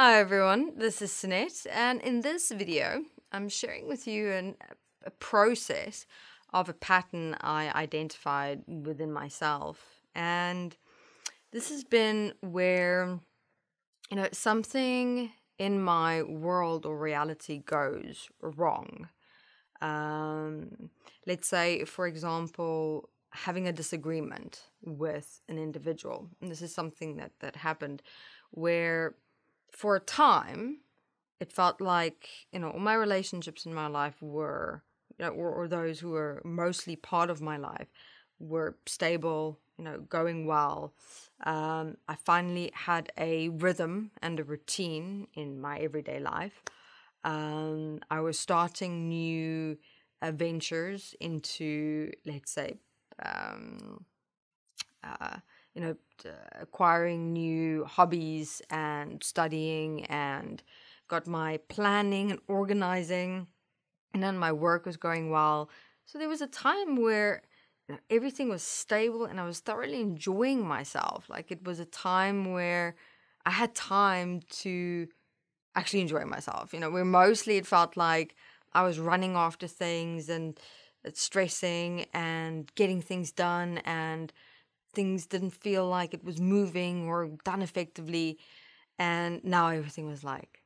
Hi everyone, this is Sunette, and in this video, I'm sharing with you a process of a pattern I identified within myself. And this has been where, something in my world or reality goes wrong. Let's say, for example, having a disagreement with an individual. And this is something that happened where for a time, it felt like, all my relationships in my life were, or those who were mostly part of my life were stable, going well. I finally had a rhythm and a routine in my everyday life. I was starting new ventures into, let's say, acquiring new hobbies and studying, and got my planning and organizing, and then my work was going well. So there was a time where everything was stable and I was thoroughly enjoying myself. Like, it was a time where I had time to actually enjoy myself, where mostly it felt like I was running after things and stressing and getting things done, and things didn't feel like it was moving or done effectively. And now everything was like,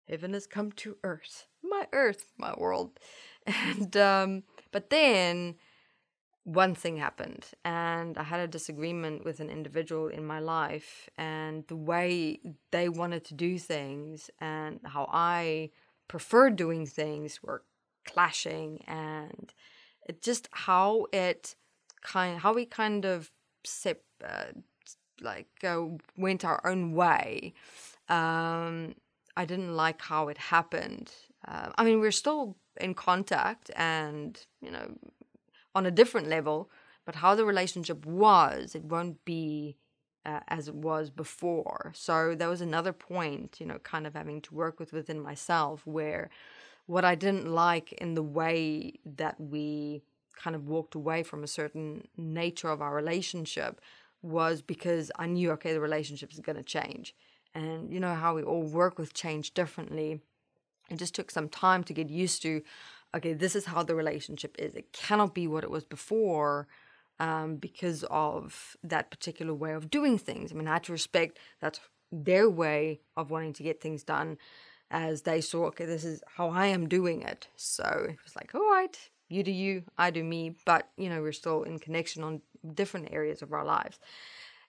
heaven has come to earth, my world. And but then one thing happened, and I had a disagreement with an individual in my life, and the way they wanted to do things and how I preferred doing things were clashing. And it just how we kind of went our own way. I didn't like how it happened. We're still in contact and, on a different level, but how the relationship was, it won't be as it was before. So there was another point, kind of having to work within myself, where what I didn't like in the way that we kind of walked away from a certain nature of our relationship was because I knew, okay, the relationship is going to change. And you know how we all work with change differently. It just took some time to get used to, okay, this is how the relationship is. It cannot be what it was before because of that particular way of doing things. I had to respect that's their way of wanting to get things done, as they saw, okay, this is how I am doing it. So it was like, all right, you do you, I do me, but, we're still in connection on different areas of our lives.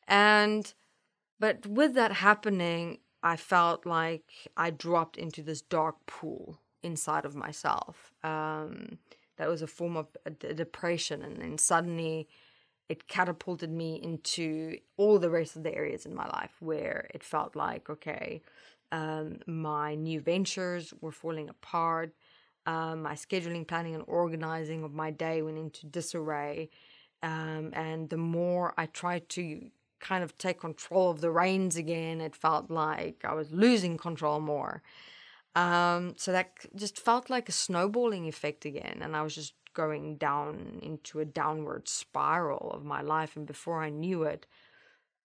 But with that happening, I felt like I dropped into this dark pool inside of myself. That was a form of depression, and then suddenly it catapulted me into all the rest of the areas in my life where it felt like, okay, my new ventures were falling apart. My scheduling, planning, and organizing of my day went into disarray. And the more I tried to kind of take control of the reins again, it felt like I was losing control more. So that just felt like a snowballing effect again. And I was just going down into a downward spiral of my life. And before I knew it,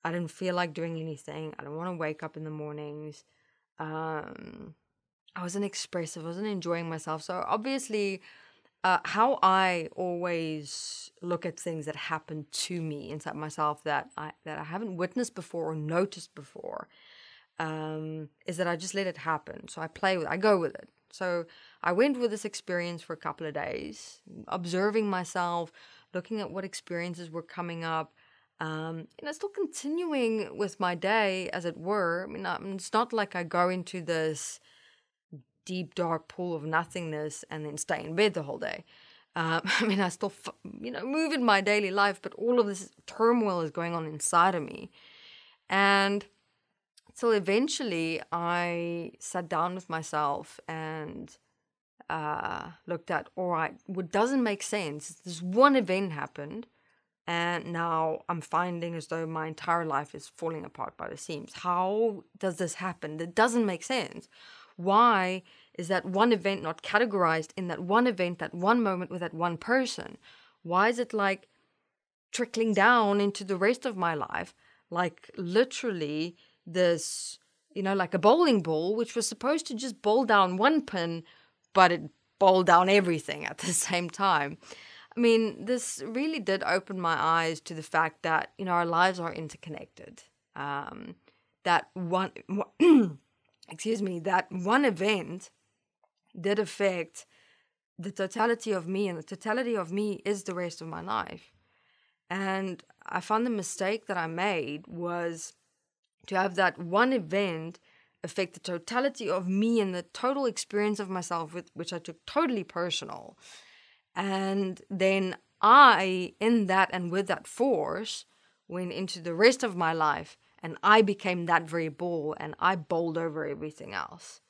I didn't feel like doing anything. I didn't want to wake up in the mornings. I wasn't expressive. I wasn't enjoying myself. So obviously, how I always look at things that happen to me inside myself that I haven't witnessed before or noticed before, is that I just let it happen. So I go with it. So I went with this experience for a couple of days, observing myself, looking at what experiences were coming up, still continuing with my day, as it were. It's not like I go into this deep, dark pool of nothingness and then stay in bed the whole day. I still, move in my daily life, but all of this turmoil is going on inside of me. And so eventually I sat down with myself and looked at, all right, what doesn't make sense. This one event happened, and now I'm finding as though my entire life is falling apart by the seams. How does this happen? That doesn't make sense. Why is that one event not categorized in that one event, that one moment with that one person? Why is it like trickling down into the rest of my life? Like literally this, like a bowling ball, which was supposed to just bowl down one pin, but it bowled down everything at the same time. I mean, this really did open my eyes to the fact that, our lives are interconnected. That one, that one event did affect the totality of me, and the totality of me is the rest of my life. And I found the mistake that I made was to have that one event affect the totality of me and the total experience of myself, which I took totally personal. And then I, in that and with that force, went into the rest of my life, and I became that very ball, and I bowled over everything else.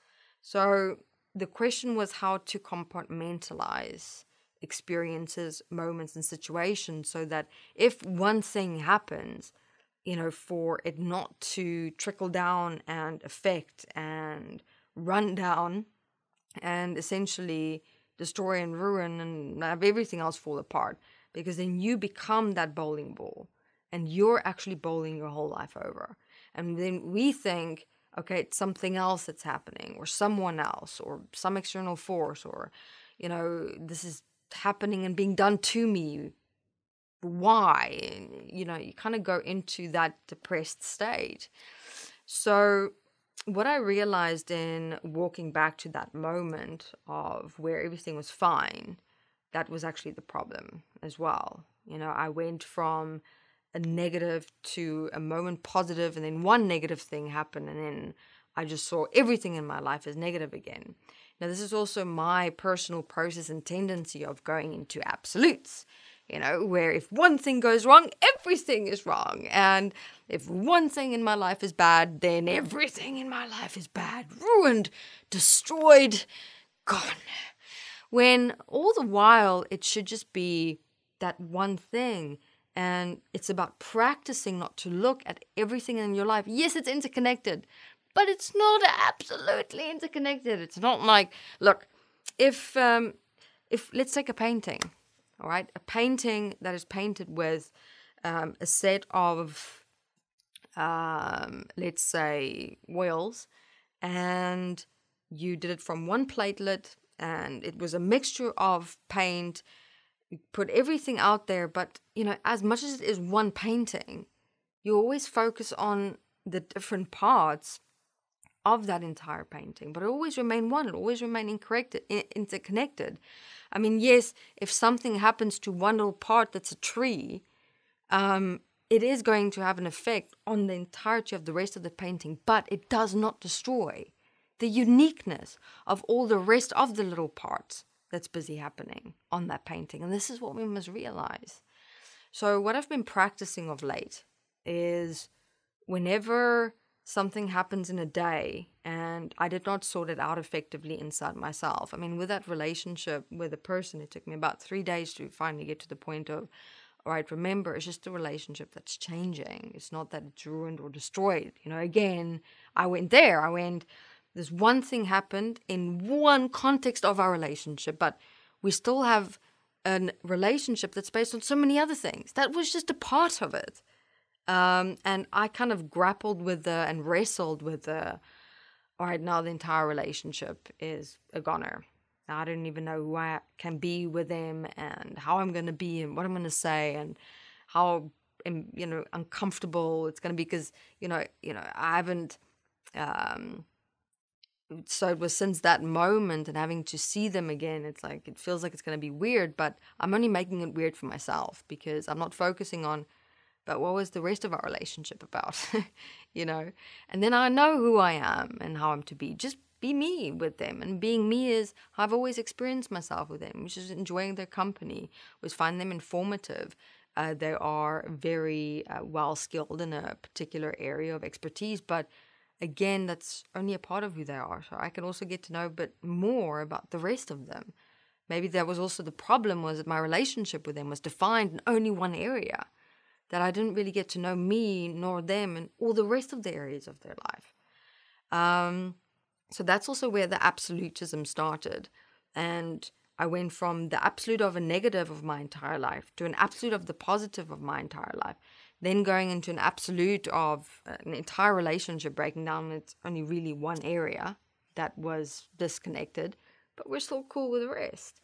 So the question was how to compartmentalize experiences, moments, and situations so that if one thing happens, for it not to trickle down and affect and run down and essentially destroy and ruin and have everything else fall apart, because then you become that bowling ball and you're actually bowling your whole life over. And then we think, okay, it's something else that's happening, or someone else, or some external force, or, this is happening and being done to me. Why? You kind of go into that depressed state. So what I realized in walking back to that moment of where everything was fine, that was actually the problem as well. I went from a negative to a moment positive, and then one negative thing happened, and then I just saw everything in my life as negative again. Now, this is also my personal process and tendency of going into absolutes, where if one thing goes wrong, everything is wrong. And if one thing in my life is bad, then everything in my life is bad, ruined, destroyed, gone. When all the while it should just be that one thing. And it's about practicing not to look at everything in your life. Yes, it's interconnected, but it's not absolutely interconnected. It's not like, look, if let's take a painting, all right? A painting that is painted with a set of, let's say, oils, and you did it from one platelet, and it was a mixture of paint. You put everything out there, but, as much as it is one painting, you always focus on the different parts of that entire painting, but it always remain one. It always remain interconnected. I mean, yes, if something happens to one little part that's a tree, it is going to have an effect on the entirety of the rest of the painting, but it does not destroy the uniqueness of all the rest of the little parts that's busy happening on that painting. And this is what we must realize. So what I've been practicing of late is whenever something happens in a day and I did not sort it out effectively inside myself. I mean, with that relationship with a person, it took me about 3 days to finally get to the point of, all right, remember, it's just a relationship that's changing. It's not that it's ruined or destroyed. Again, this one thing happened in one context of our relationship, but we still have a relationship that's based on so many other things. That was just a part of it. And I kind of grappled with and wrestled with all right, now the entire relationship is a goner. I don't even know who I can be with them and how I'm going to be and what I'm going to say and how, uncomfortable it's going to be because, I haven't... So it was since that moment and having to see them again, it's like, it feels like it's going to be weird, but I'm only making it weird for myself because I'm not focusing on, but what was the rest of our relationship about, And then I know who I am and how I'm to be. Just be me with them. And being me is how I've always experienced myself with them, which is enjoying their company, which find them informative. They are very well-skilled in a particular area of expertise, but again, that's only a part of who they are. So I can also get to know a bit more about the rest of them. Maybe that was also the problem, was that my relationship with them was defined in only one area, that I didn't really get to know me nor them and all the rest of the areas of their life. So that's also where the absolutism started. And I went from the absolute of a negative of my entire life to an absolute of the positive of my entire life. then going into an absolute of an entire relationship breaking down, it's only really one area that was disconnected, but we're still cool with the rest.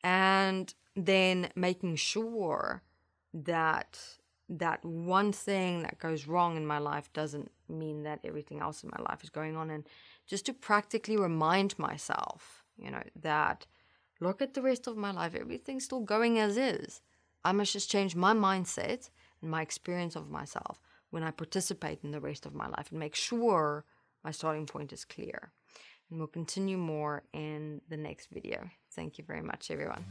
And then making sure that that one thing that goes wrong in my life doesn't mean that everything else in my life is going on. And just to practically remind myself, that look at the rest of my life, everything's still going as is. I must just change my mindset and my experience of myself when I participate in the rest of my life and make sure my starting point is clear. And we'll continue more in the next video. Thank you very much, everyone.